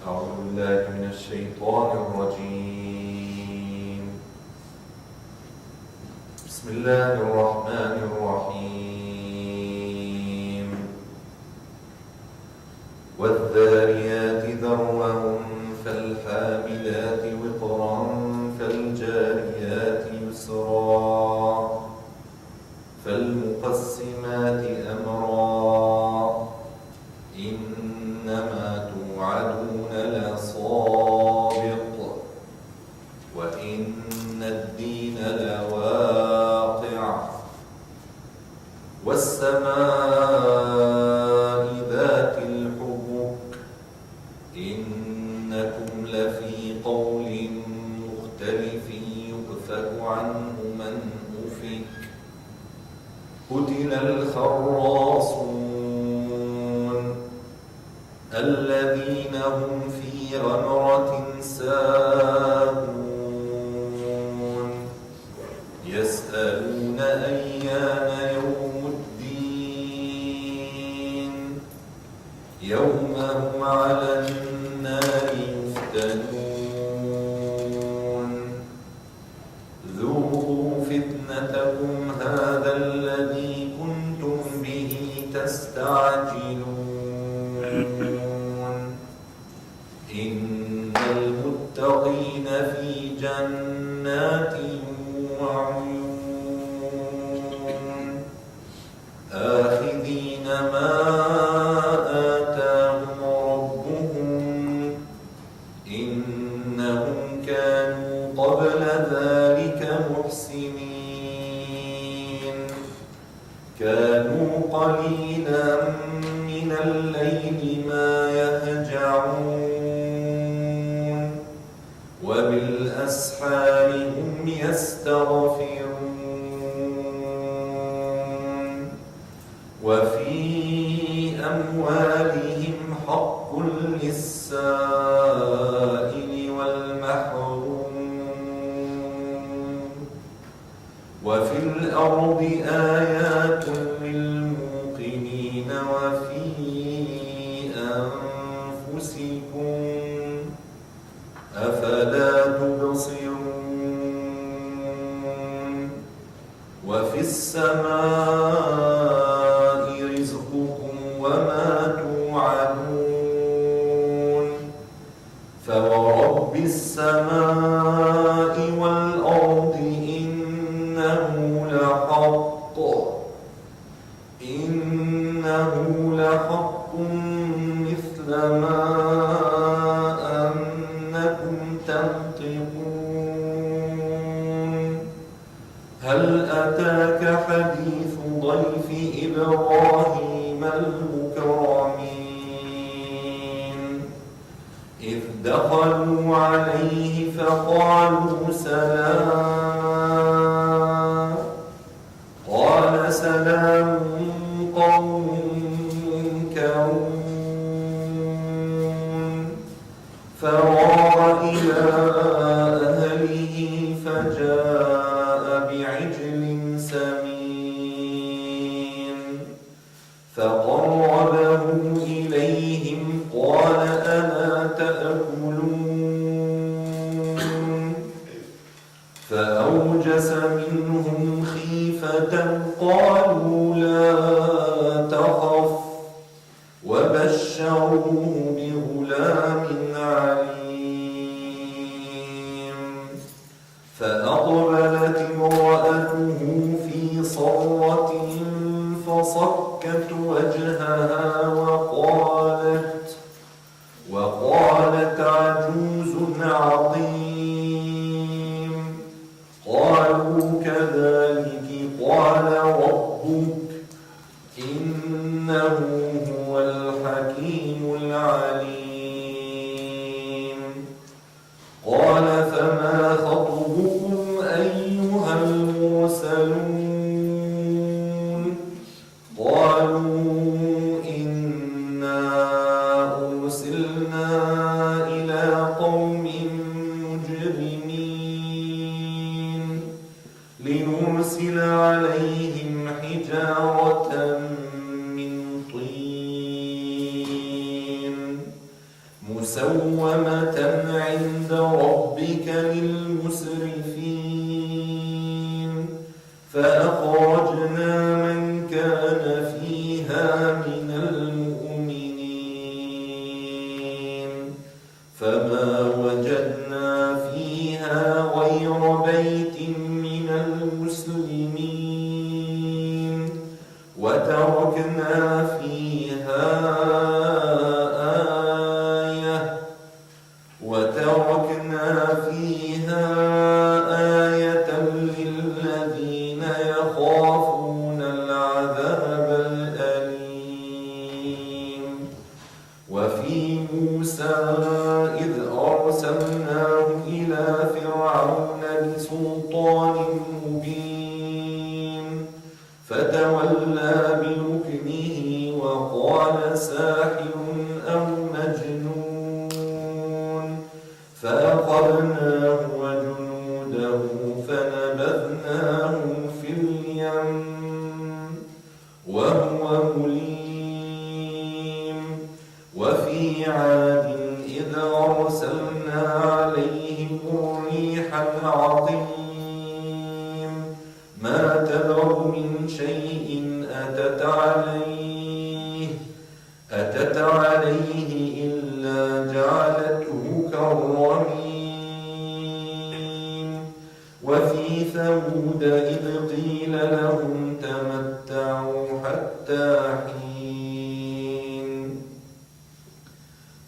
أعوذ بالله من الشيطان الرجيم. بسم الله الرحمن الرحيم. والذاريات ذروا فالحاملات وقرا فالجاريات يسرا فالمقسمات أمرا إنما توعدون لصادق وإن الدين لواقع والسماء ذات الحبك إنكم لفي قول مختلف يؤفك عنه من أفك قتل الخراصون الذين هم في غمرة ساهون يسألون أيان يوم الدين يوم هم على النار يفتنون ذوقوا فتنتكم هذا الذي كنتم به تستعجلون إن المتقين في جنات وعيون آخذين ما آتاهم ربهم إنهم كانوا قبل ذلك محسنين كانوا قليلا من الليل ما يهجعون وبالأسحار هم يستغفرون وفي أموالهم حق للسائل والمحروم وفي الأرض آيات للموقنين وفي أنفسكم أفلا تبصرون وفي السماء رزقكم وما توعدون فورب السماء والأرض إنه لحق مثل ما أنكم تنطقون هل أتاك حديث ضيف إبراهيم المكرمين إذ دخلوا عليه فقالوا سلام قال سلام قوم منكرون فراغ إلى أهله فجاء بعجل سمين فقربه إليهم قال ألا تأكلون فأوجس منهم خيفة قالوا لا تخف وبشروه بغلام عليم فأقبلت امرأته في صرة فصكت وجهها وقالت عجوز عظيم قالوا كذلك قال ربك إنه هو الحكيم العليم قال فما خطبكم أيها المرسلون قالوا إنا أرسلنا إلى قوم مسومة عند ربك للمسرفين فأخرجنا من كان فيها من المؤمنين فما وجدنا فيها غير بيت من المسلمين وتركنا فيها آية للذين يخافون العذاب الأليم وفي موسى إذ أرسلناه إلى فرعون بسلطان مبين فتولى بركنه وقال ساحر أو مجنون فأخذناه وجنوده فنبذناهم في اليم وهو مليم وفي عاد إذ أرسلنا عليهم الريح العظيم ما تذر من شيء أتت عليه إلا جعلته كالرميم وفي ثمود إذ قيل لهم تمتعوا حتى حين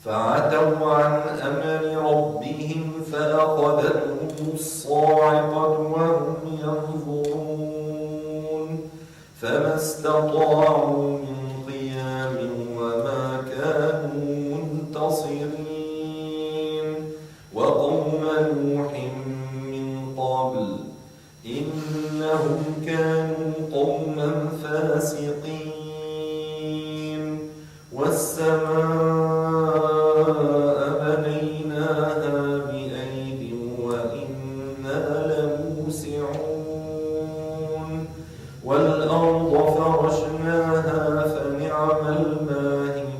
فعتوا عن أمر ربهم فأخذتهم الصاعقة وهم ينظرون فما استطاعوا من قيام وما كانوا منتصرين وقوم نوح من قبل إنهم كانوا قوما فاسقين والسماء بنيناها بأيد وإنا لموسعون والأرض فرشناها فنعم الماهدون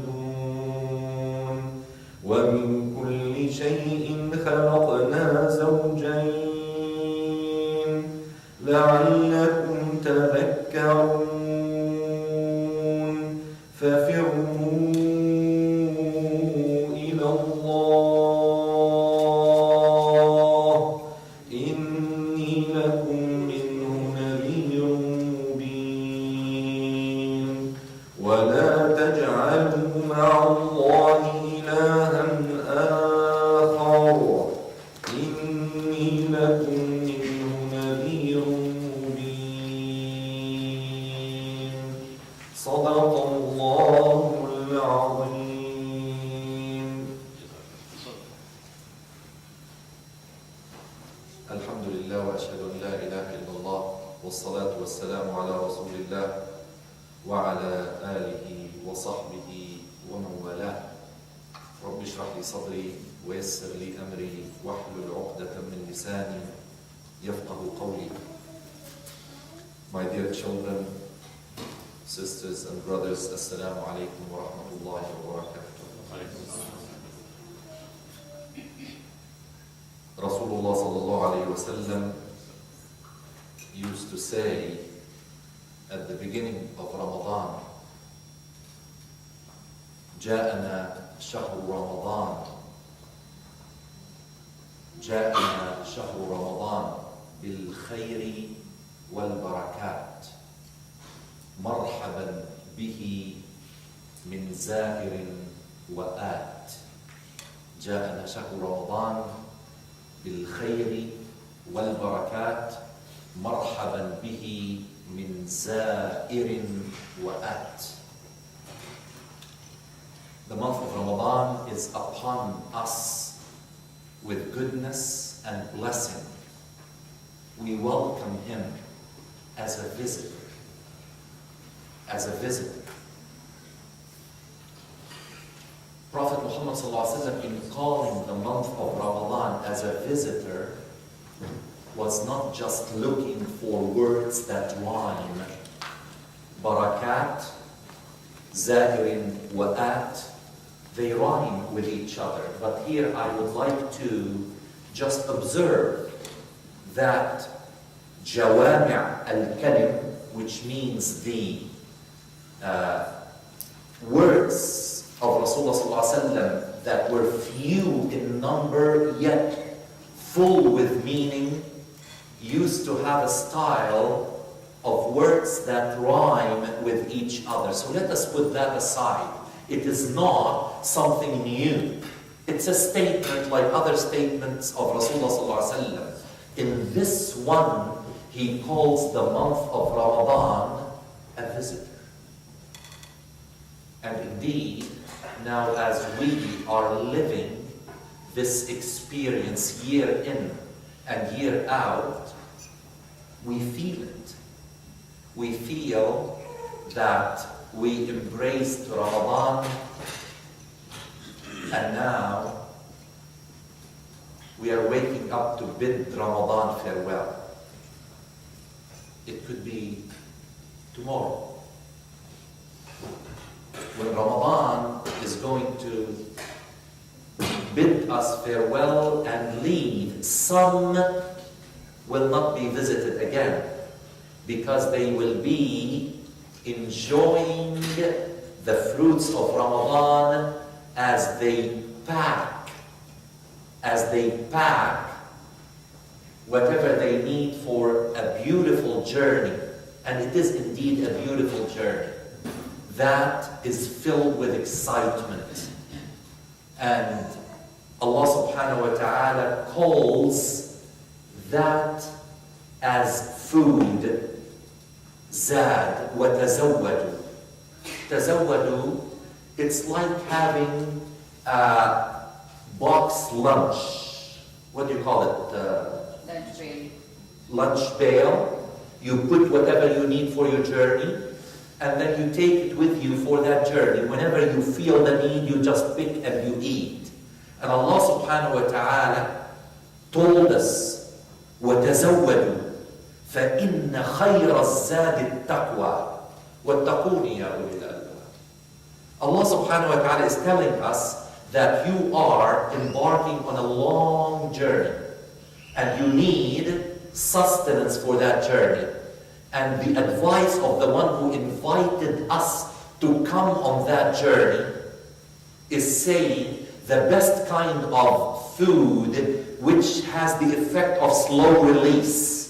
ومن كل شيء خلقنا زوجين لعلكم تذكرون ففروا إلى الله إني لكم منه نذير مبين ولا تجعلوا مع الله إلها آخر إني لكم منه نذير مبين صدق الله العظيم. الحمد لله وأشهد أن لا إله إلا الله والصلاة والسلام على رسول الله وعلى آله وصحبه ومن والاه. رب اشرح لي صدري ويسر لي أمري واحلل عقدة من لساني يفقه قولي. My dear children, sisters and brothers, Assalamu alaikum wa rahmatullahi wa barakatuh. Rasulullah sallallahu alayhi wa sallam used to say at the beginning of Ramadan, جاءنا شهر رمضان جاءنا شهر رمضان بالخير والبركات مرحبا به من زائر وآت. جاءنا شهر رمضان بالخير والبركات مرحبا به من زائر وآت. The month of Ramadan is upon us with goodness and blessing. We welcome him as a visitor. As a visitor. Prophet Muhammad ﷺ, in calling the month of Ramadan as a visitor, was not just looking for words that rhyme. Barakat, Zahirin, Wa'at, they rhyme with each other. But here I would like to just observe that Jawami' al-Kalim, which means the words of Rasulullah ﷺ that were few in number yet full with meaning, used to have a style of words that rhyme with each other. So let us put that aside. It is not something new. It's a statement like other statements of Rasulullah ﷺ. In this one, he calls the month of Ramadan a visitor. And indeed, now as we are living this experience year in and year out, we feel it. We feel that we embraced Ramadan, and now we are waking up to bid Ramadan farewell. It could be tomorrow, when Ramadan is going to bid us farewell and leave. Some will not be visited again, because they will be enjoying the fruits of Ramadan as they pack whatever they need for a beautiful journey. And it is indeed a beautiful journey that is filled with excitement. And Allah subhanahu wa ta'ala calls that as food. Zad wa tazawwadu. Tazawwadu, it's like having a box lunch. What do you call it? Lunch bail. Lunch bail. You put whatever you need for your journey, and then you take it with you for that journey. Whenever you feel the need, you just pick and you eat. And Allah subhanahu wa ta'ala told us, وَتَزَوَّدُوا فَإِنَّ خَيْرَ الزَّادِ التَّقْوَى وَاتَّقُونِ يَا أُولِي الْأَلْبَابِ. Allah subhanahu wa ta'ala is telling us that you are embarking on a long journey, and you need sustenance for that journey. And the advice of the one who invited us to come on that journey is saying the best kind of food which has the effect of slow release.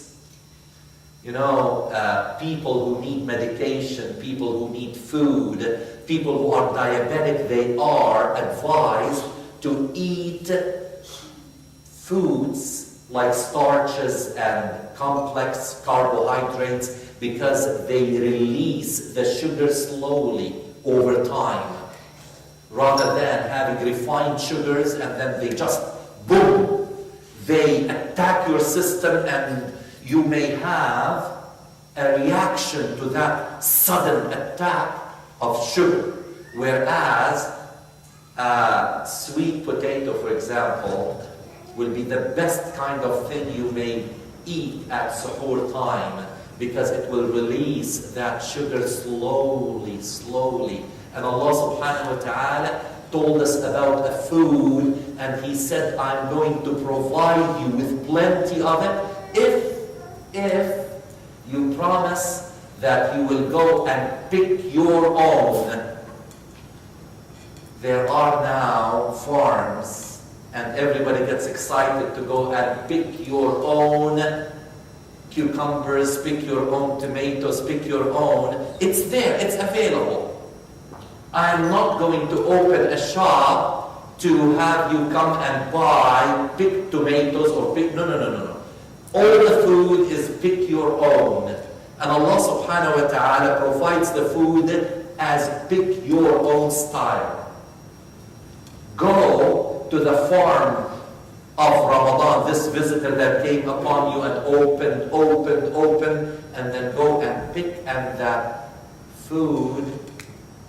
You know, people who need medication, people who need food, people who are diabetic, they are advised to eat foods like starches and complex carbohydrates, because they release the sugar slowly over time, rather than having refined sugars and then they just boom, they attack your system, and you may have a reaction to that sudden attack of sugar. Whereas sweet potato, for example, will be the best kind of thing you may eat at suhoor time, because it will release that sugar slowly, slowly. And Allah subhanahu wa ta'ala told us about a food, and He said, I'm going to provide you with plenty of it if you promise that you will go and pick your own. There are now farms, and everybody gets excited to go and pick your own cucumbers, pick your own tomatoes, pick your own. It's there, it's available. I'm not going to open a shop to have you come and buy, pick tomatoes or pick, no. All the food is pick your own. And Allah subhanahu wa ta'ala provides the food as pick your own style. Go to the farm of Ramadan, this visitor that came upon you, and open, and then go and pick, and that food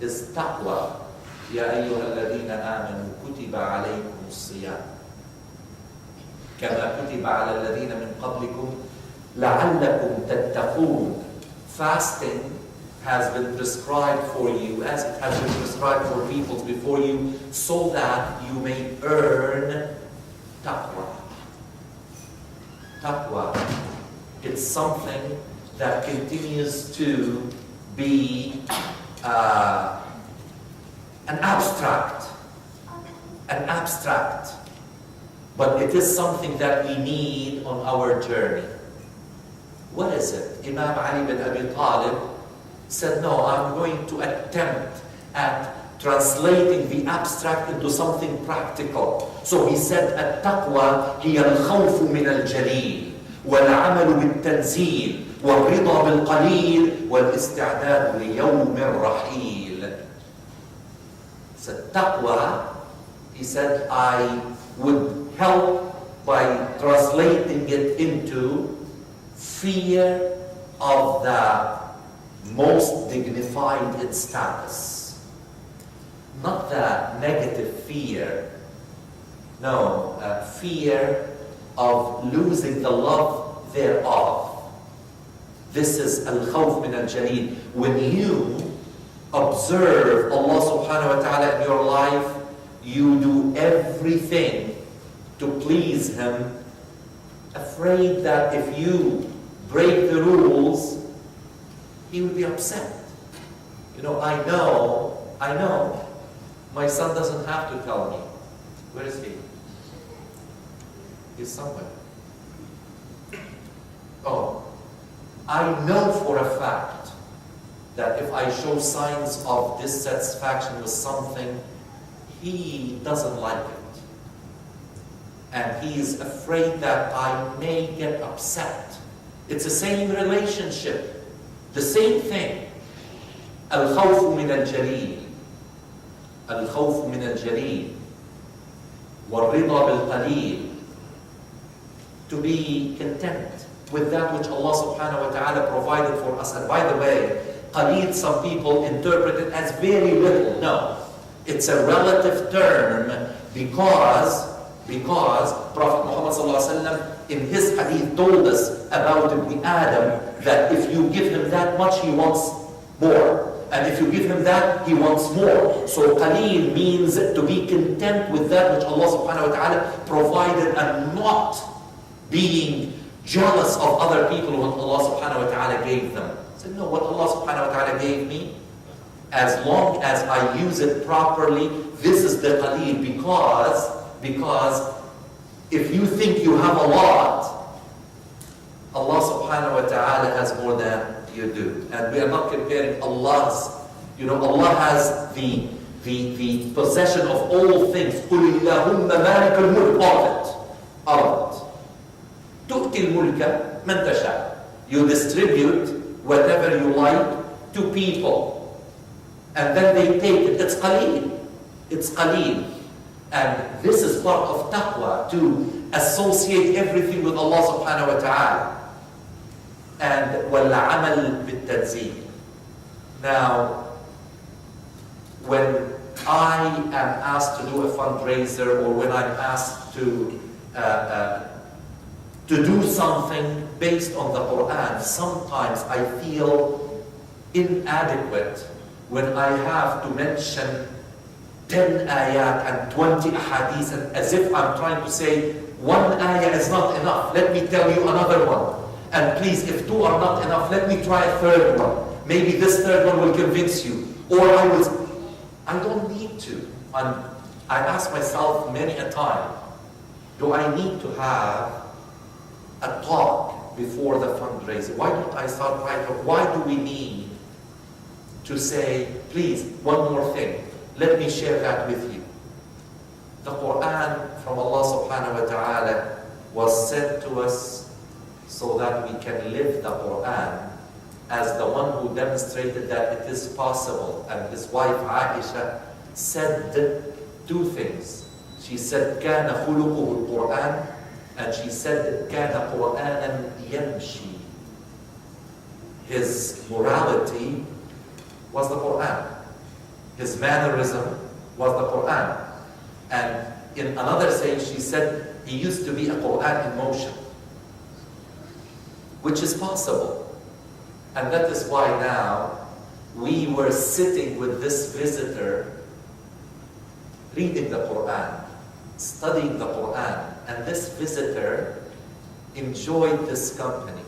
is taqwa. Ya ayyuha alladhina amanu kutiba alaykum as-siyam kama kutiba ala alladhina min qablikum la'allakum tattaqun. Fasting has been prescribed for you, as it has been prescribed for peoples before you, so that you may earn taqwa. Taqwa, it's something that continues to be an abstract, but it is something that we need on our journey. What is it? Imam Ali bin Abi Talib said, no, I'm going to attempt at translating the abstract into something practical. So he said, التقوى هي الخوف من الجليل والعمل بالتنزيل والرضا بالقليل والاستعداد ليوم الرحيل. So taqwa, he said, I would help by translating it into fear of the most dignified in status. Not the negative fear. No, fear of losing the love thereof. This is al-khawf min al-jaleel. When you observe Allah subhanahu wa ta'ala in your life, you do everything to please Him, afraid that if you break the rules, He will be upset. You know, I know, my son doesn't have to tell me. Where is he? He's somewhere. Oh, I know for a fact that if I show signs of dissatisfaction with something, he doesn't like it. And he is afraid that I may get upset. It's the same relationship, the same thing. Al-khawf min al-jaleel. Al-khawf min al-jaleel. Wal-rida bil-qaleel. To be content with that which Allah subhanahu wa ta'ala provided for us. And by the way, qaleel, some people interpret it as very little. No. It's a relative term because Prophet Muhammad sallallahu alaihi wasallam in his hadith told us about Ibn Adam that if you give him that much, he wants more. And if you give him that, he wants more. So qaleel means to be content with that which Allah subhanahu wa ta'ala provided and not being jealous of other people what Allah subhanahu wa ta'ala gave them. I said, no, what Allah subhanahu wa ta'ala gave me, as long as I use it properly, this is the qaleel, because if you think you have a lot, Allah subhanahu wa ta'ala has more than you do. And we are not comparing Allah's, Allah has the possession of all things. قُلِ اللَّهُمَّ مَالِكَ الْمُلْكِ, all of it. تُؤْتِي الْمُلْكَ مَنْ تَشَاءُ. You distribute whatever you like to people. And then they take it. It's qaleel. It's qaleel. And this is part of taqwa, to associate everything with Allah subhanahu wa ta'ala. And وَالْعَمَلْ بِالتَّنْزِيلِ. Now, when I am asked to do a fundraiser, or when I'm asked to do something based on the Quran, sometimes I feel inadequate when I have to mention 10 ayat and 20 ahadith, and as if I'm trying to say, one ayah is not enough, let me tell you another one. And please, if two are not enough, let me try a third one. Maybe this third one will convince you. Or I don't need to. I ask myself many a time, do I need to have a talk before the fundraiser? Why don't I start right away? Why do we need to say, please, one more thing, let me share that with you. The Quran from Allah subhanahu wa ta'ala was sent to us so that we can live the Quran as the one who demonstrated that it is possible. And his wife Aisha said two things. She said, كَانَ خُلُقُهُ الْقُرْآنِ, and she said, كَانَ قُرْآنًا يَمْشِي. His morality was the Quran. His mannerism was the Quran. And in another saying, she said, he used to be a Quran in motion, which is possible. And that is why now we were sitting with this visitor, reading the Quran, studying the Quran, and this visitor enjoyed this company.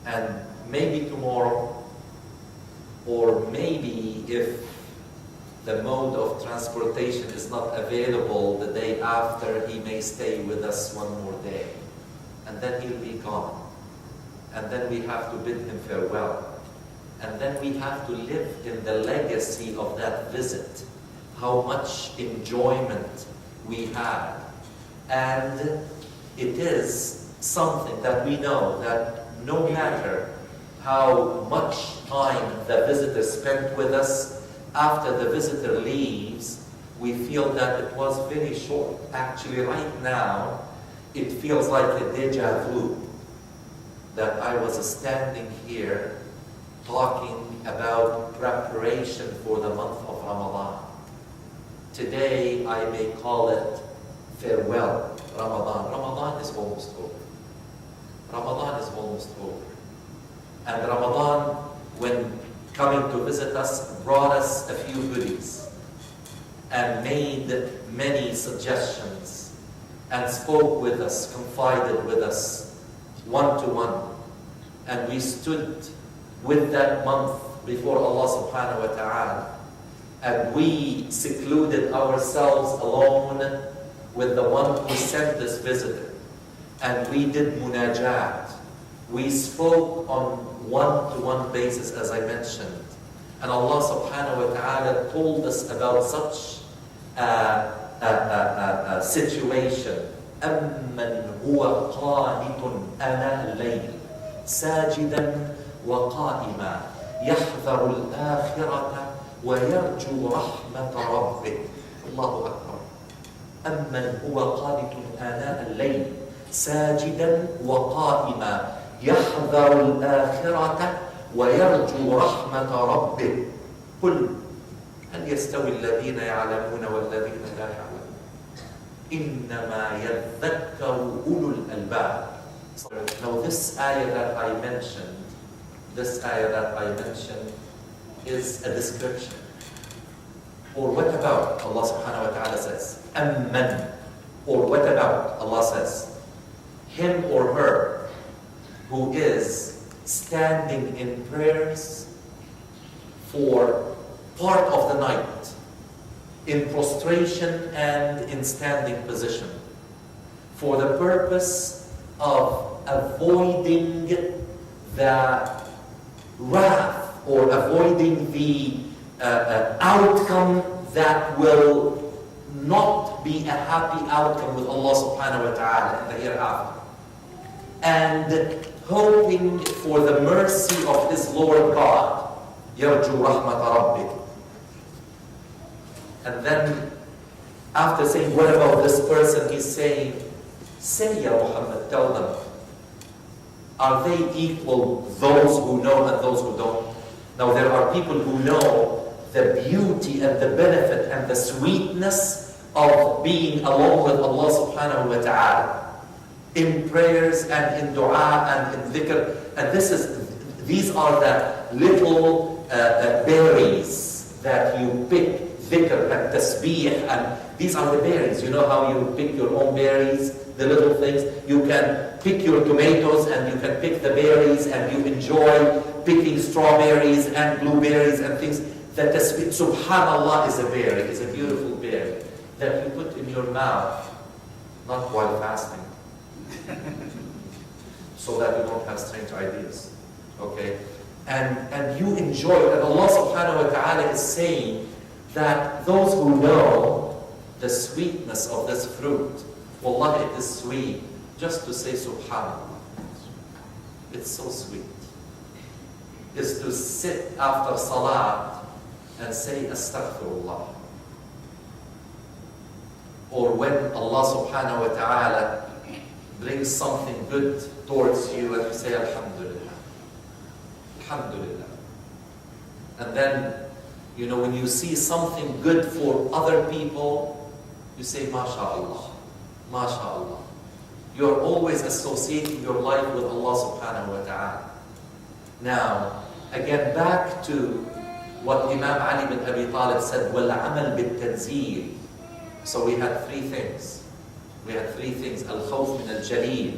And maybe tomorrow, or maybe if the mode of transportation is not available the day after, he may stay with us one more day. And then he'll be gone. And then we have to bid him farewell. And then we have to live in the legacy of that visit. How much enjoyment we had. And it is something that we know that no matter how much time the visitor spent with us, after the visitor leaves, we feel that it was very short. Actually, right now, it feels like a deja vu. That I was standing here talking about preparation for the month of Ramadan. Today, I may call it farewell Ramadan. Ramadan is almost over. Ramadan is almost over. And Ramadan, when coming to visit us, brought us a few goodies and made many suggestions and spoke with us, confided with us, one-to-one. And we stood with that month before Allah subhanahu wa ta'ala. And we secluded ourselves alone with the one who sent this visitor. And we did munajat. We spoke on one-to-one basis, as I mentioned. And Allah subhanahu wa ta'ala told us about such a situation. أَمَّنْ هُوَ قَانِتٌ أَنَاءَ اللَّيْلِ سَاجِدًا وَقَائِمًا يَحْذَرُ الْآخِرَةَ وَيَرْجُو رَحْمَةَ رَبِّهِ الله أكبر. أَمَّنْ هُوَ قَانِتٌ آنَاءَ اللَّيْلِ سَاجِدًا وَقَائِمًا يَحْذَرُ الْآخِرَةَ وَيَرْجُو رَحْمَةَ رَبِّهِ قُلْ هَلْ يَسْتَوِي الَّذِينَ يَعْلَمُونَ وَالَّذِينَ لَا يَعْلَمُونَ إِنَّمَا يَذَّكَّرُ أُولُو الْأَلْبَابِ. Now this ayah that I mentioned is a description. Or what about Allah subhanahu wa ta'ala says, أَمَّنْ. Or what about Allah says, him or her who is standing in prayers for part of the night, in prostration and in standing position, for the purpose of avoiding the wrath or avoiding the outcome that will not be a happy outcome with Allah subhanahu wa ta'ala in the hereafter, and hoping for the mercy of his Lord God. يَرْجُو رَحْمَةَ رَبِّهِ. And then after saying, what about this person? He's saying, say, Ya Muhammad, tell them, are they equal, those who know and those who don't? Now there are people who know the beauty and the benefit and the sweetness of being alone with Allah subhanahu wa ta'ala in prayers and in dua and in dhikr. And these are the little berries that you pick, dhikr and tasbih, and these are the berries. You know how you pick your own berries, the little things? You can pick your tomatoes and you can pick the berries, and you enjoy picking strawberries and blueberries and things. That tasbih, subhanallah, is a berry, is a beautiful berry that you put in your mouth, not while fasting, so that you don't have strange ideas. Okay? And you enjoy it. And Allah subhanahu wa ta'ala is saying that those who know the sweetness of this fruit, wallahi, it is sweet just to say subhanallah. It's so sweet. Is to sit after salat and say astaghfirullah. Or when Allah subhanahu wa ta'ala brings something good towards you and you say alhamdulillah. Alhamdulillah. And then, you know, when you see something good for other people, you say MashaAllah, MashaAllah. You're always associating your life with Allah subhanahu wa ta'ala. Now, Again, back to what Imam Ali bin Abi Talib said, وَالْعَمَلْ بِالتَّنْزِيلِ. So we had three things. الخوف من الجليل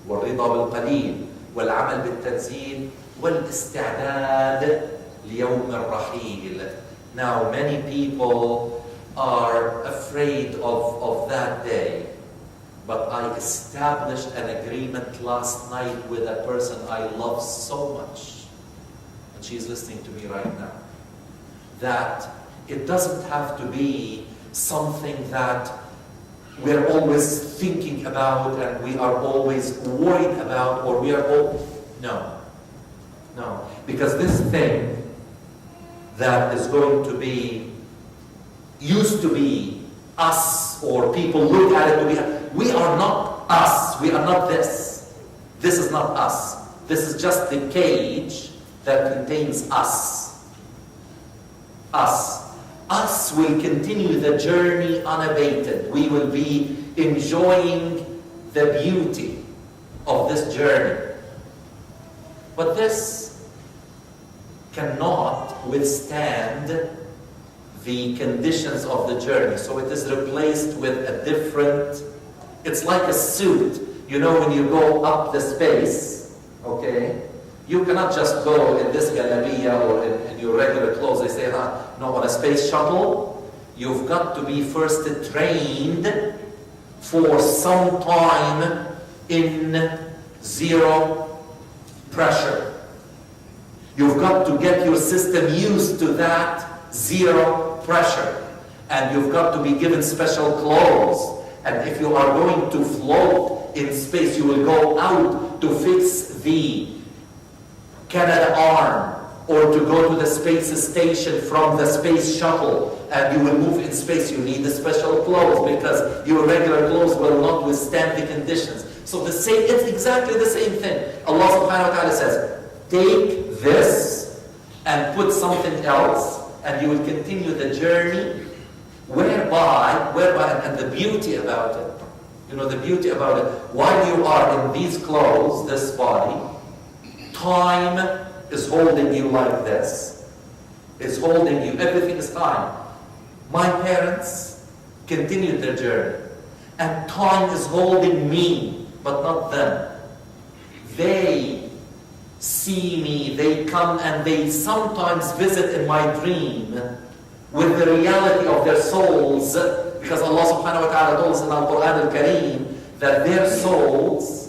والرضا بالقليل والعمل بالتنزيل والاستعداد ليوم الرحيل. Now many people are afraid of that day. But I established an agreement last night with a person I love so much. And she's listening to me right now. That it doesn't have to be something that we're always thinking about and we are always worried about, or we are all... No. Because this thing that is going to be, used to be us, or people look at it to be, we are not us. We are not this. This is not us. This is just the cage that contains us. Us will continue the journey unabated. We will be enjoying the beauty of this journey. But this cannot withstand the conditions of the journey. So it is replaced with a different, it's like a suit. You know, when you go up the space, okay, you cannot just go in this galabiya or in your regular clothes. They say, no, on a space shuttle, you've got to be first trained for some time in zero pressure. You've got to get your system used to that zero pressure. And you've got to be given special clothes. And if you are going to float in space, you will go out to fix the Canada arm or to go to the space station from the space shuttle, and you will move in space. You need the special clothes because your regular clothes will not withstand the conditions. So it's exactly the same thing. Allah subhanahu wa ta'ala says, take this and put something else, and you will continue the journey whereby, and the beauty about it, the beauty about it, while you are in these clothes, this body, time is holding you like this. It's holding you. Everything is time. My parents continued their journey. And time is holding me, but not them. They see me. They come and they sometimes visit in my dream with the reality of their souls. Because Allah subhanahu wa ta'ala told us in Ramadan Kareem that their souls,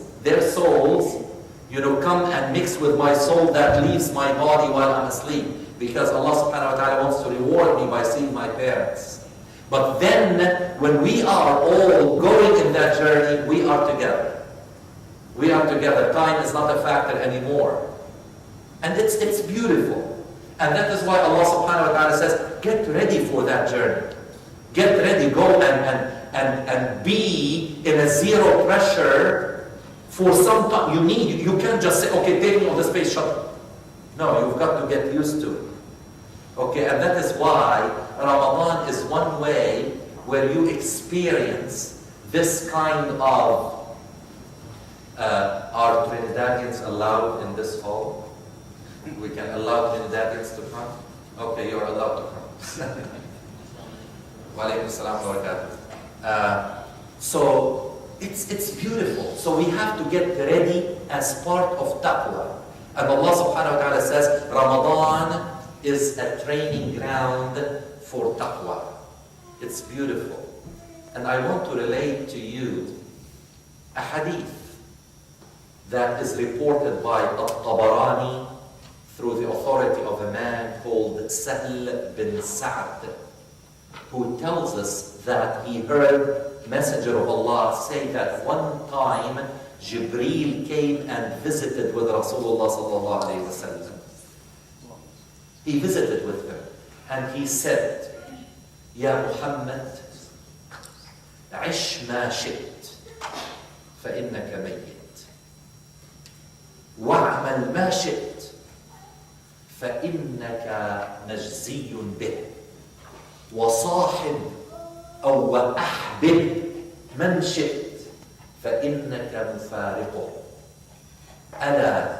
come and mix with my soul that leaves my body while I'm asleep. Because Allah subhanahu wa ta'ala wants to reward me by seeing my parents. But then, when we are all going in that journey, we are together. We are together. Time is not a factor anymore. And it's beautiful. And that is why Allah subhanahu wa ta'ala says, get ready for that journey. Get ready, go and be in a zero pressure for some time. You can't just say, okay, take me on the space shuttle. No, you've got to get used to it. Okay, and that is why Ramadan is one way where you experience this kind of, are Trinidadians allowed in this hall? We can allow Trinidadians to come? Okay, you're allowed to come. Wa alaikum assalam wa barakatuh. So, it's beautiful. So we have to get ready as part of taqwa. And Allah subhanahu wa ta'ala says, Ramadan is a training ground for taqwa. It's beautiful. And I want to relate to you a hadith that is reported by At-Tabarani through the authority of a man called Sahl bin Sa'd, who tells us that he heard Messenger of Allah say that one time Jibreel came and visited with Rasulullah sallallahu alayhi wa sallam. He visited with him and he said, Ya Muhammad, عش ما شئت فإنك ميت واعمل ما شئت فإنك مجزي به وصاحب أو وأحبب من شئت فإنك مفارقه ألا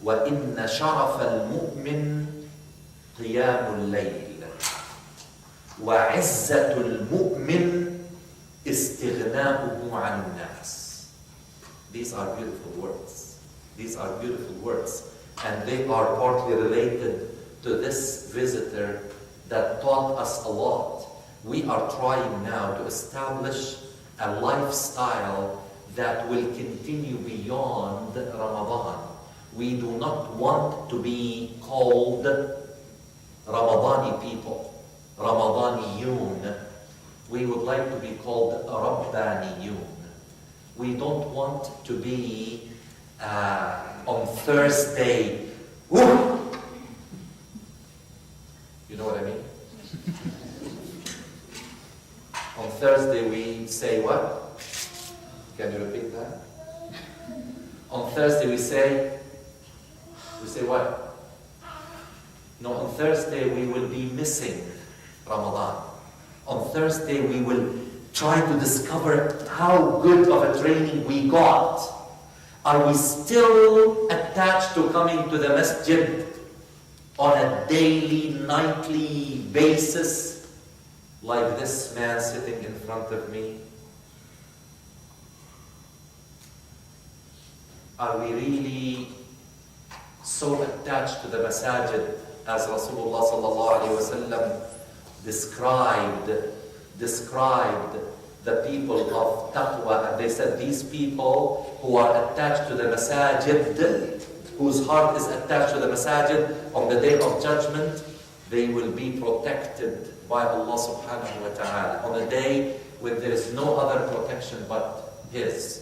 وَإِنَّ شَرَفَ الْمُؤْمِنِ قِيَامُ اللَّيْلِ وَعِزَّةُ الْمُؤْمِنِ إِسْتِغْنَاؤُهُ عَنِ النَّاسِ. These are beautiful words. These are beautiful words. And they are partly related to this visitor that taught us a lot. We are trying now to establish a lifestyle that will continue beyond Ramadan. We do not want to be called Ramadani people, Ramadaniyun. We would like to be called Rabbaniyun. We don't want to be on Thursday. Woo! You know what I mean? On Thursday we say what? Can you repeat that? On Thursday we say what? No, on Thursday we will be missing Ramadan. On Thursday we will try to discover how good of a training we got. Are we still attached to coming to the masjid on a daily, nightly basis, like this man sitting in front of me? Are we really so attached to the masajid as Rasulullah sallallahu alaihi wasallam described the people of taqwa? And they said, these people who are attached to the masajid, whose heart is attached to the masajid, on the day of judgment, they will be protected by Allah subhanahu wa ta'ala. On a day when there is no other protection but His.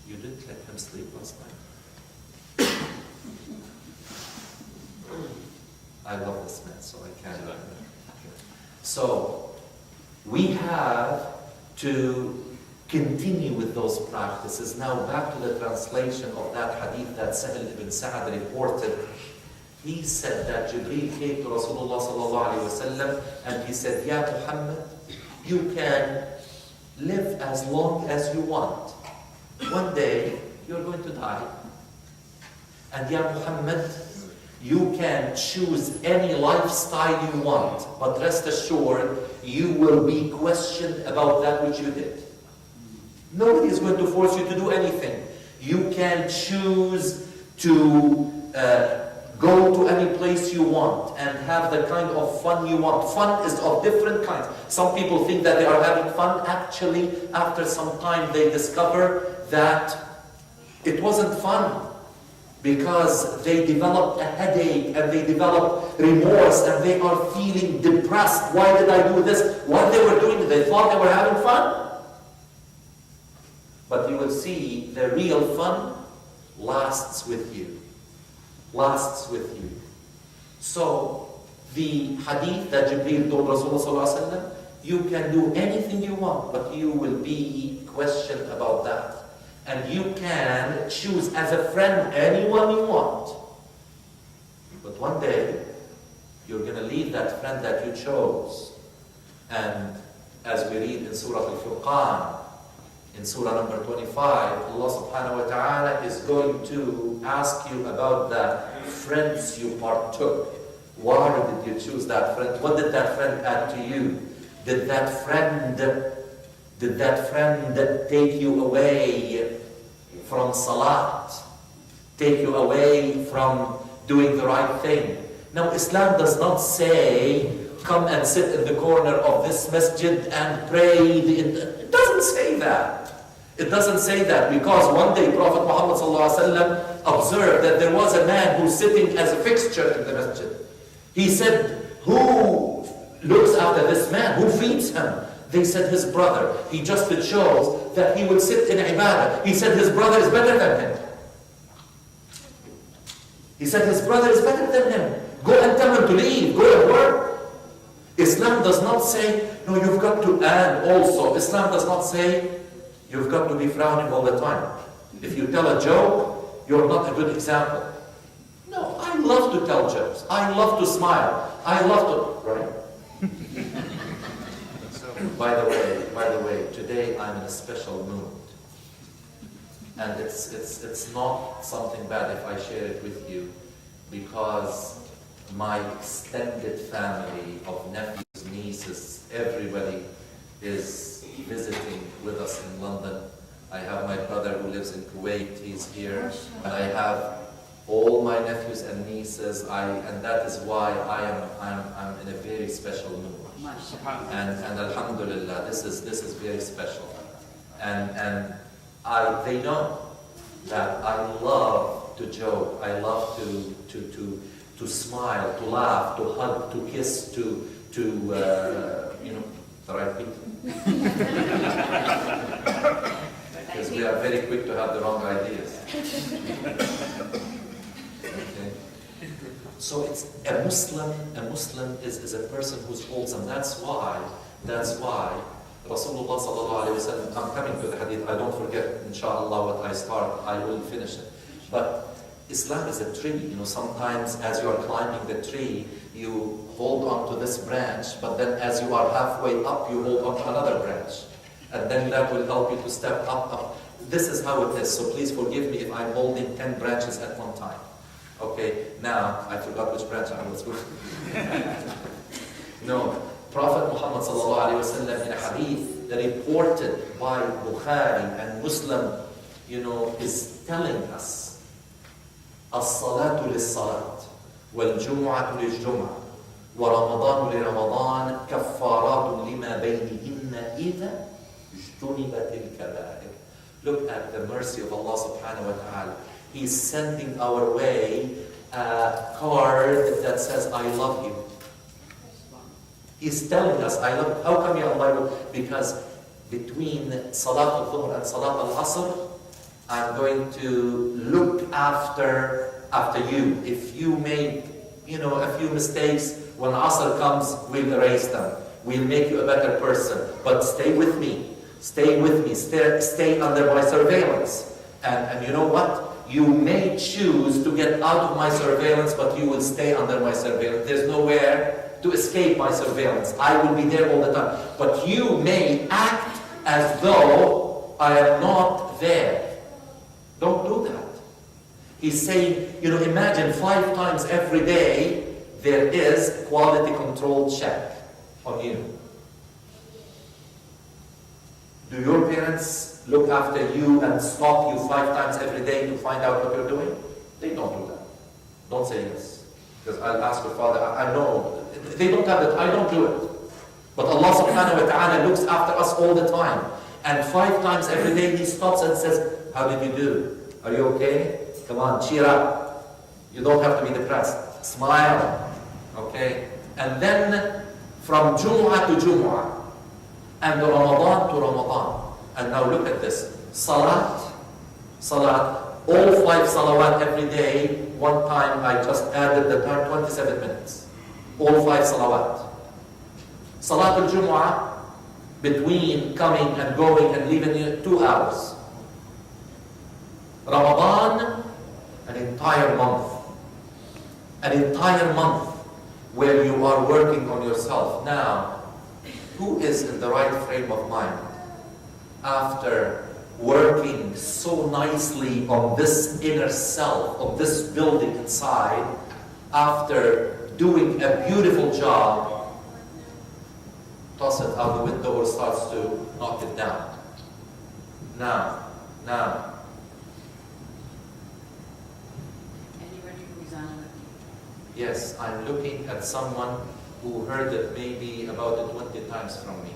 You didn't let him sleep last night. I love this man, so I can't. So, we have to continue with those practices. Now back to the translation of that hadith that Sahil ibn Sa'ad reported. He said that Jibreel came to Rasulullah sallallahu alayhi wasallam and he said, Ya Muhammad, you can live as long as you want. One day, you're going to die. And Ya Muhammad, you can choose any lifestyle you want, but rest assured, you will be questioned about that which you did. Nobody is going to force you to do anything. You can choose to go to any place you want and have the kind of fun you want. Fun is of different kinds. Some people think that they are having fun. Actually, after some time, they discover that it wasn't fun, because they developed a headache and they developed remorse and they are feeling depressed. Why did I do this? What they were doing, they thought they were having fun. But you will see the real fun lasts with you. Lasts with you. So, the hadith that Jibreel told Rasulullah, you can do anything you want, but you will be questioned about that. And you can choose as a friend anyone you want. But one day, you're going to leave that friend that you chose. And as we read in Surah Al-Furqan, in Surah number 25, Allah subhanahu wa ta'ala is going to ask you about the friends you partook. Why did you choose that friend? What did that friend add to you? Did that friend take you away from salat? Take you away from doing the right thing? Now, Islam does not say, come and sit in the corner of this masjid and pray. It doesn't say that. It doesn't say that, because one day Prophet Muhammad ﷺ observed that there was a man who's sitting as a fixture in the masjid. He said, who looks after this man? Who feeds him? They said, his brother. He just chose that he would sit in ibadah. He said, his brother is better than him. He said, his brother is better than him. Go and tell him to leave. Go and work. Islam does not say, no, you've got to add also. Islam does not say, you've got to be frowning all the time. If you tell a joke, you're not a good example. No, I love to tell jokes. I love to smile. I love to, right? By the way, today I'm in a special mood. And it's not something bad if I share it with you, because my extended family of nephews, nieces, everybody is visiting with us in London. I have my brother who lives in Kuwait, he's here. And I have all my nephews and nieces, and that is why I'm in a very special mood. And alhamdulillah, this is very special. And they know that I love to joke, I love to smile, to laugh, to hug, to kiss, to the right people. Because we are very quick to have the wrong ideas. Okay. So it's a Muslim is a person who's wholesome. That's why Rasulullah sallallahu alayhi wa sallam, I'm coming to the hadith, I don't forget, inshallah, what I start, I will finish it. But Islam is a tree, sometimes as you are climbing the tree, you hold on to this branch, but then as you are halfway up, you hold on to another branch. And then that will help you to step up. This is how it is, so please forgive me if I'm holding 10 branches at one time. Okay, now, I forgot which branch I was with. No, Prophet Muhammad sallallahu alayhi wa sallam in a hadith that reported by Bukhari and Muslim, is telling us, الصلاة للصلاة والجمعة للجمعة ورمضان لرمضان كفارات لما بينهن إذا اجتنبت الكبائر. Look at the mercy of Allah subhanahu wa ta'ala. He's sending our way a card that says, I love you. He's telling us, I love you. How come, Ya Allah? Because between Salat al-Dhuhr and Salat al-Asr, I'm going to look after you. If you make, a few mistakes, when Asr comes, we'll erase them. We'll make you a better person. But stay with me. Stay with me. Stay under my surveillance. And you know what? You may choose to get out of my surveillance, but you will stay under my surveillance. There's nowhere to escape my surveillance. I will be there all the time. But you may act as though I am not there. Don't do that. He's saying, imagine 5 times every day there is quality control check on you. Do your parents look after you and stop you 5 times every day to find out what you're doing? They don't do that. Don't say yes. Because I'll ask your father, I know. They don't have it, I don't do it. But Allah subhanahu wa ta'ala looks after us all the time. And 5 times every day He stops and says, how did you do? Are you okay? Come on, cheer up. You don't have to be depressed. Smile. Okay? And then from Jumu'ah to Jumu'ah, and Ramadan to Ramadan. And now look at this. Salat, all 5 salawat every day. One time I just added the time, 27 minutes. All 5 salawat. Salat al-Jumu'ah, between coming and going and leaving, 2 hours. Ramadan, an entire month. An entire month where you are working on yourself. Now, who is in the right frame of mind after working so nicely on this inner self, of this building inside, after doing a beautiful job, toss it out the window or starts to knock it down? Now. Yes, I'm looking at someone who heard it maybe about 20 times from me.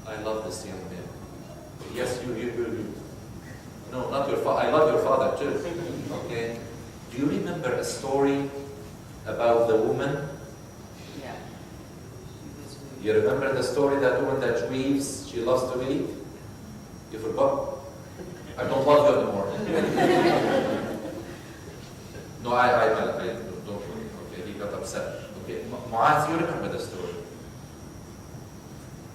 I love this young man. Yes, you. No, not your father. I love your father too. Okay. Do you remember a story about the woman? Yeah. You remember the story, that woman that weaves, she loves to weave? You forgot? I don't love you anymore. No, I don't worry. Okay, he got upset. Okay, Muaz, you remember the story?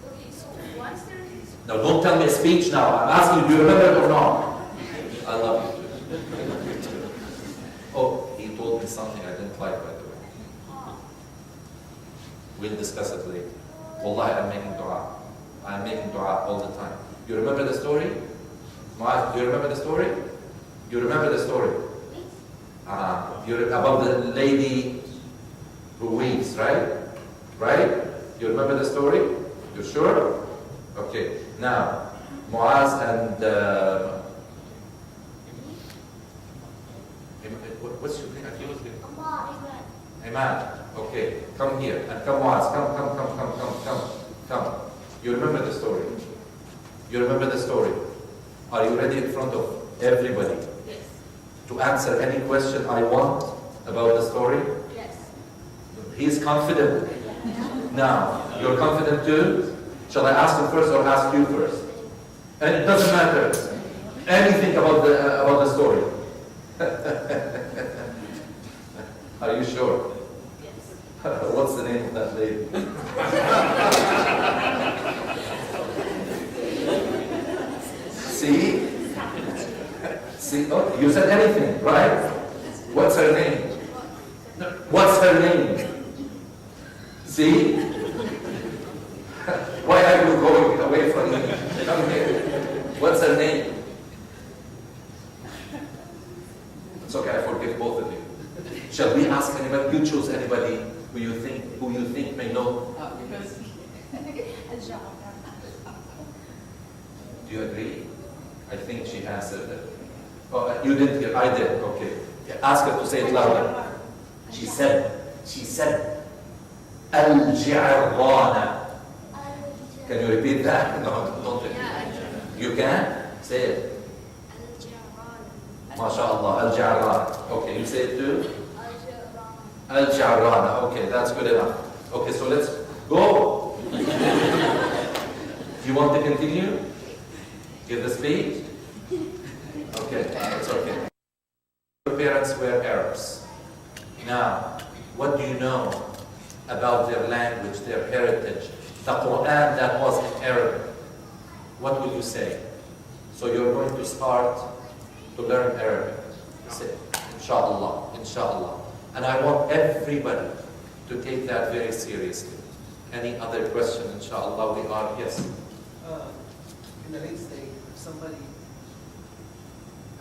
Okay, so once there is... Now, don't tell me a speech now. I'm asking you, do you remember it or not? I love you too. Oh, he told me something I didn't like, by the way. We'll discuss it later. Wallahi, I'm making dua. I'm making dua all the time. You remember the story? Muaz, do you remember the story? You remember the story? About the lady who weeps, right? Right? You remember the story? You sure? Okay. Now, Muaz and what's your name? Iman. Okay. Come here and come, Muaz. Come. You remember the story? You remember the story? Are you ready in front of everybody? Yes. To answer any question I want about the story? Yes. He's confident. Now, you're confident too? Shall I ask him first or ask you first? And it doesn't matter anything about the story. Are you sure? Yes. What's the name of that lady? See? See? Oh, you said anything, right? What's her name? What's her name? See? Why are you going away from me? Come here. What's her name? It's okay, I forgive both of you. Shall we ask anybody? You choose anybody who you think may know. Do you agree? I think she answered it. Oh, you didn't hear. I did. Okay. Ask her to say it louder. She said, Al-Ji'rana. Can you repeat that? No, don't repeat. You can? Say it. MashaAllah. Al-Ji'rana. Okay, you say it too? Al-Ji'rana. Okay, that's good enough. Okay, so let's go. You want to continue? Give the speech? Okay, that's okay. Your parents were Arabs. Now, what do you know about their language, their heritage? The Quran that was in Arabic. What will you say? So you're going to start to learn Arabic. Say, Inshallah, Inshallah. And I want everybody to take that very seriously. Any other question? Inshallah, we are, yes. In the late stage, if somebody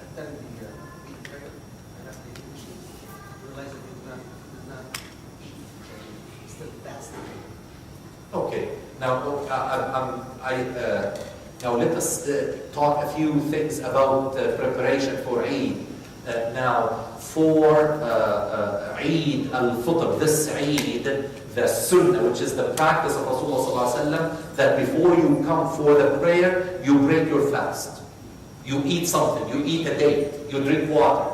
attended the big prayer and after he realized that he did not eat, still fasting. Okay. Now, now let us talk a few things about preparation for Eid. Now, for Eid al-Fitr, this Eid, the Sunnah, which is the practice of Rasulullah ﷺ, that before you come for the prayer, you break your fast. You eat something, you eat a date, you drink water.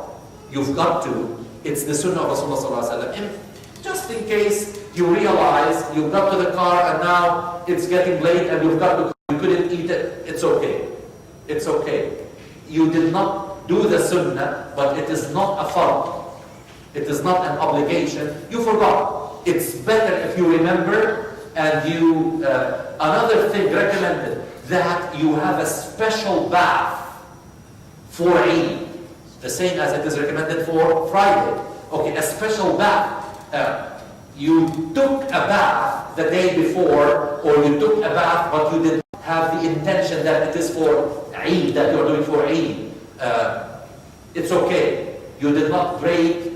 You've got to. It's the Sunnah of Rasulullah ﷺ. Just in case you realize you got to the car and now it's getting late and you couldn't eat it, it's okay. It's okay. You did not do the Sunnah, but it is not a fard. It is not an obligation. You forgot. It's better if you remember and you, another thing recommended, that you have a special bath for Eid. The same as it is recommended for Friday. Okay, a special bath. You took a bath the day before, or you took a bath but you didn't have the intention that it is for Eid, that you're doing for Eid. It's okay. You did not break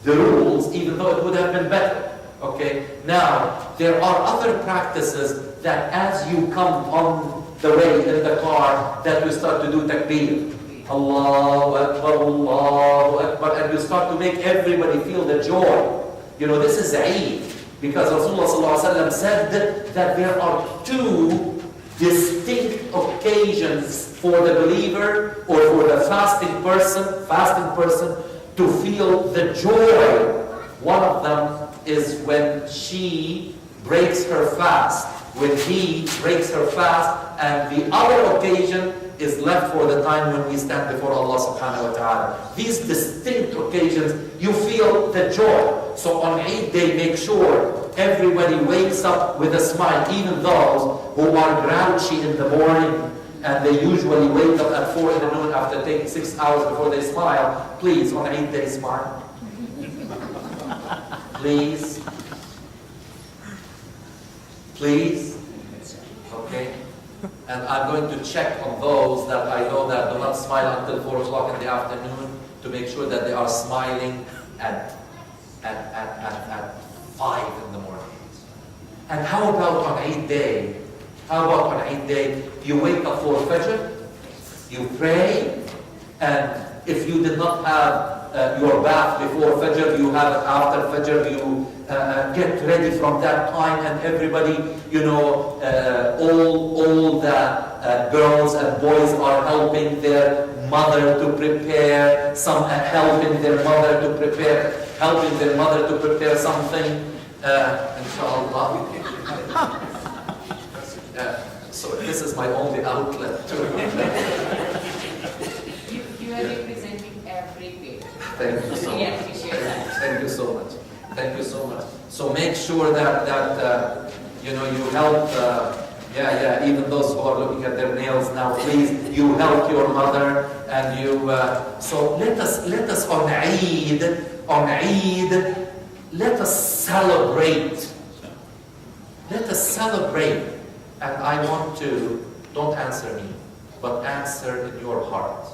the rules, even though it would have been better. Okay. Now, there are other practices that as you come on the way in the car, that you start to do takbir. Allahu Akbar, and you start to make everybody feel the joy. You know, this is Eid, because Rasulullah ﷺ said that there are two distinct occasions for the believer or for the fasting person to feel the joy. One of them is when she breaks her fast, when he breaks her fast, and the other occasion is left for the time when we stand before Allah subhanahu wa ta'ala. These distinct occasions, you feel the joy. So on Eid day, make sure everybody wakes up with a smile, even those who are grouchy in the morning, and they usually wake up at 4 in the noon after taking 6 hours before they smile. Please, on Eid day, smile. Please. Please. Okay. And I'm going to check on those that I know that do not smile until 4 o'clock in the afternoon to make sure that they are smiling at 5 in the morning. And how about on Eid day? How about on Eid day, you wake up for Fajr, you pray, and if you did not have your bath before Fajr, you have it after Fajr, you get ready from that time, and everybody, you know, all the girls and boys are helping their mother to prepare, some helping their mother to prepare, something, inshallah. So this is my only outlet to You are representing everything. Thank you so We much. appreciate that. Thank you so much. Thank you so much. So make sure that you know, you help. Even those who are looking at their nails now, please, you help your mother, and you. So let us on Eid, let us celebrate. Let us celebrate. And I want to, don't answer me, but answer in your heart.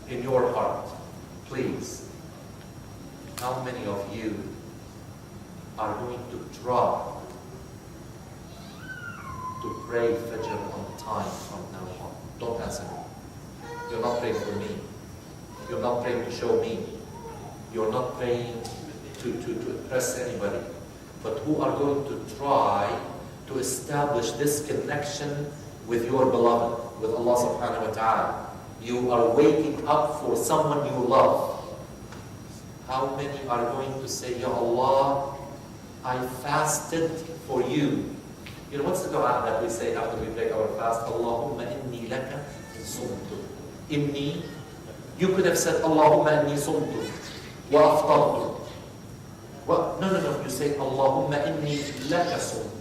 In your heart. Please. How many of you are going to try to pray Fajr on time from now on? Don't answer me. You're not praying for me. You're not praying to show me. You're not praying to impress anybody. But who are going to try to establish this connection with your beloved, with Allah subhanahu wa ta'ala? You are waking up for someone you love. How many are going to say, Ya Allah, I fasted for you? You know, what's the dua that we say after we break our fast? Allahumma inni laka sumtu. Inni, you could have said, Allahumma inni sumtu wa aftartu. Well, no, you say, Allahumma inni laka sumtu.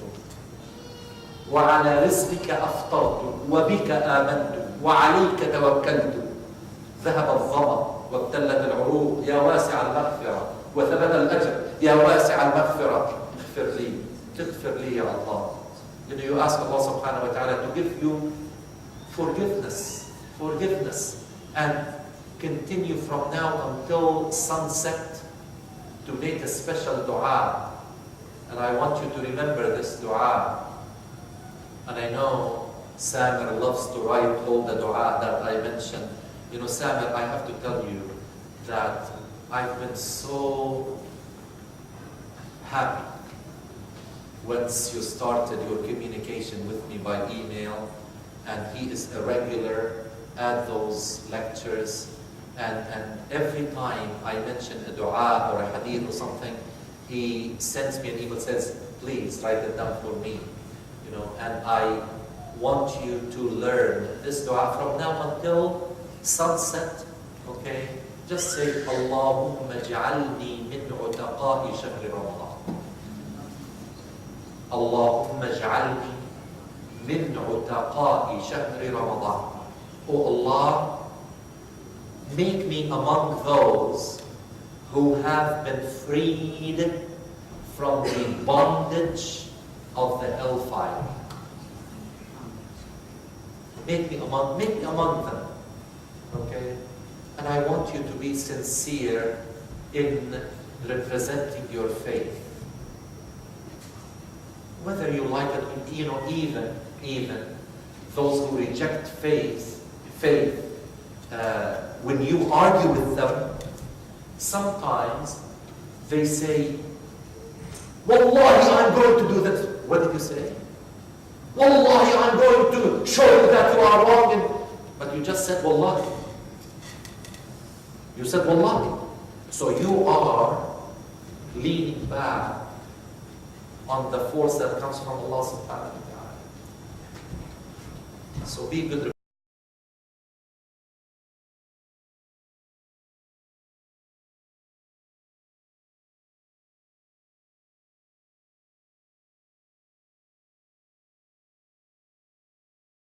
وعلى رزقك أفطرت وبك آمنت وعليك توكلت ذهب الظمأ وابتلت العروق يا واسع المغفرة وثبت الأجر يا واسع المغفرة اغفر لي تغفر لي يا الله. You know, you ask Allah subhanahu wa ta'ala to give you forgiveness, and continue from now until sunset to make a special dua. And I want you to remember this dua. And I know Samir loves to write all the dua that I mentioned. You know, Samir, I have to tell you that I've been so happy once you started your communication with me by email, and he is a regular at those lectures, and every time I mention a dua or a hadith or something, he sends me an email, says, please write it down for me. You know, and I want you to learn this dua from now until sunset, okay? Just say, Allahumma ja'alni min utaqa'i shahri Ramadan. Allahumma ja'alni min utaqa'i shahri Ramadan. Oh Allah, make me among those who have been freed from the bondage of the hellfire. Make me among them. Okay? And I want you to be sincere in representing your faith. Whether you like it, you know, even those who reject faith, when you argue with them, sometimes they say, Wallahi, I'm going to do that. What did you say? Wallahi, I'm going to show you that you are wrong. But you just said Wallahi. You said Wallahi. So you are leaning back on the force that comes from Allah subhanahu wa ta'ala. So be good.